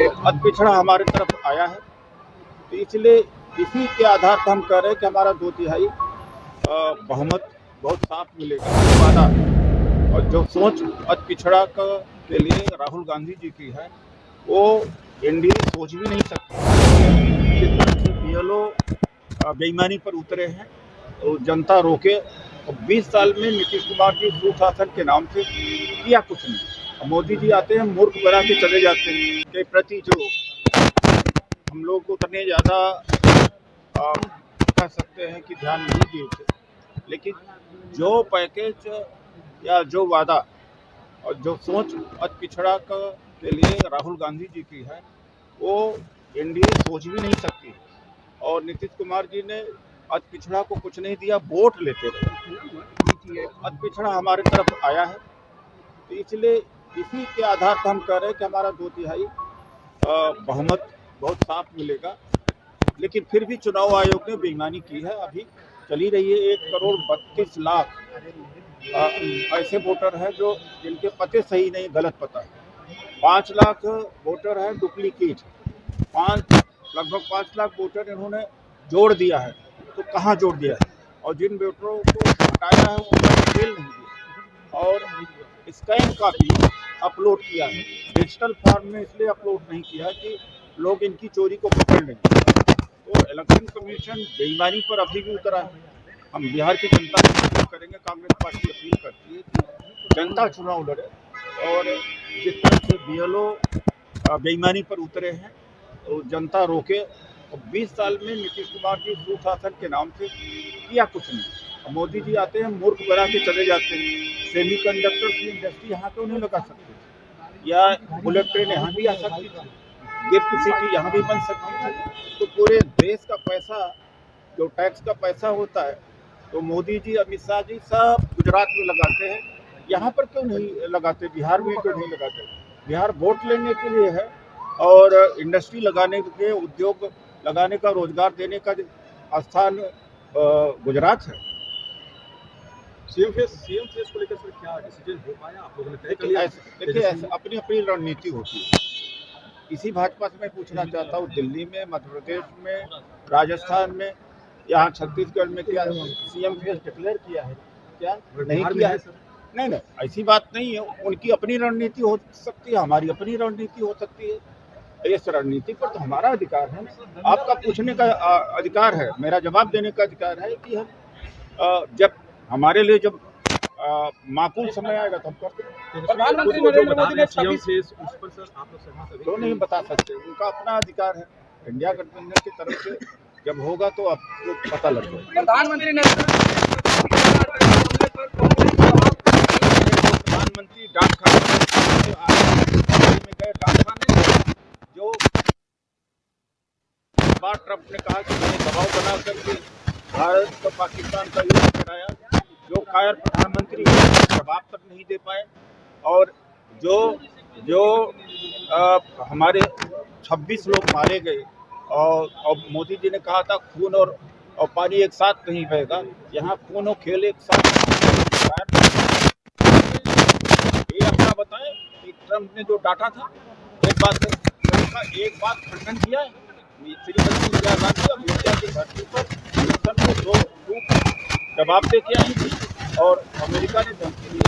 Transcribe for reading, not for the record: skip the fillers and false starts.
अति पिछड़ा हमारे तरफ आया है, तो इसलिए इसी के आधार पर हम कह रहे हैं कि हमारा 2/3 बहुमत बहुत साफ मिलेगा। वादा और जो सोच अति पिछड़ा के लिए राहुल गांधी जी की है, वो एनडीए सोच भी नहीं सकती। जिस तरह से बीएलओ बेईमानी पर उतरे हैं, तो जनता रोके। और 20 साल में नीतीश कुमार जी सुशासन के नाम से किया कुछ नहीं। मोदी जी आते हैं, मूर्ख बना के चले जाते हैं के प्रति जो हम लोग उतने ज़्यादा कह सकते हैं कि ध्यान नहीं दिए थे, लेकिन जो पैकेज या जो वादा और जो सोच अति पिछड़ा के लिए राहुल गांधी जी की है, वो एनडीए सोच भी नहीं सकती। और नीतीश कुमार जी ने अति पिछड़ा को कुछ नहीं दिया, वोट लेते रहे। अति पिछड़ा हमारे तरफ आया है, तो इसलिए इसी के आधार पर हम कह रहे हैं कि हमारा 2/3 बहुमत बहुत साफ मिलेगा। लेकिन फिर भी चुनाव आयोग ने बेईमानी की है। अभी चली रही है 1,32,00,000 ऐसे वोटर हैं जो जिनके पते सही नहीं, गलत पता है। 5 लाख वोटर हैं डुप्लीकेट, लगभग 5 लाख वोटर इन्होंने जोड़ दिया है। तो कहाँ जोड़ दिया है? और जिन वोटरों को हटाया है उनका डिटेल नहीं दिया, और स्कैन का भी अपलोड किया है। डिजिटल फॉर्म में इसलिए अपलोड नहीं किया कि लोग इनकी चोरी को पकड़ लेंगे। तो इलेक्शन कमीशन बेईमानी पर अभी भी उतरा है। हम बिहार की जनता से अपील करेंगे, कांग्रेस पार्टी अपील करती है कि जनता चुनाव लड़े। और जिस तरह से बीएलओ बेईमानी पर उतरे हैं, तो जनता रोके। और 20 साल में नीतीश कुमार जी सुशासन के नाम से किया कुछ नहीं। मोदी जी आते हैं, मूर्ख बना के चले जाते हैं। सेमीकंडक्टर की इंडस्ट्री यहाँ क्यों नहीं लगा सकते, या बुलेट ट्रेन यहाँ भी आ सकती थी, गिफ्ट सिटी यहाँ भी बन सकती थी। तो पूरे देश का पैसा, जो टैक्स का पैसा होता है, तो मोदी जी, अमित शाह जी सब गुजरात में लगाते हैं। यहाँ पर क्यों नहीं लगाते? बिहार में क्यों नहीं लगाते? बिहार वोट लेने के लिए है, और इंडस्ट्री लगाने के, उद्योग लगाने का, रोजगार देने का स्थान गुजरात है। सीएम फेस को लेकर सर क्या डिसीजन हो पाया आप लोगों ने तय कर लिया? देखिए, अपनी अपनी रणनीति होती है। इसी भाजपा से मैं पूछना चाहता हूँ, दिल्ली में, मध्य प्रदेश में, राजस्थान में, यहाँ छत्तीसगढ़ में क्या सीएम फेस डिक्लेयर किया है? क्या नहीं किया है? नहीं, ऐसी बात नहीं है। उनकी अपनी रणनीति हो सकती है, हमारी अपनी रणनीति हो सकती है। इस रणनीति पर तो हमारा अधिकार है। आपका पूछने का अधिकार है, मेरा जवाब देने का अधिकार है कि हम जब हमारे लिए जब माकूल समय आएगा तो हम करते हैं। प्रधानमंत्री नरेंद्र मोदी ने सीएम फेस उस पर सर आप लोग तो नहीं बता सकते, उनका अपना अधिकार है। इंडिया गठबंधन की तरफ से जब होगा तो आपको पता लगेगा। प्रधानमंत्री डाक खाने में गए, डाक खाने जो बार ट्रंप ने कहा कि मैंने दबाव बना करके भारत को पाकिस्तान का युद्ध कराया, जो कायर प्रधानमंत्री जवाब तक नहीं दे पाए। और जो हमारे 26 लोग मारे गए, और मोदी जी ने कहा था खून और पानी एक साथ नहीं बहेगा, यहाँ खून और खेल एक साथ। ये अपना बताएं कि ट्रंप ने जो डांटा था, एक बात खंडन किया है। श्रीमती इंदिरा गांधी और मीडिया की धरती पर दो जवाब दे के आई थी, और अमेरिका ने धमकी दी।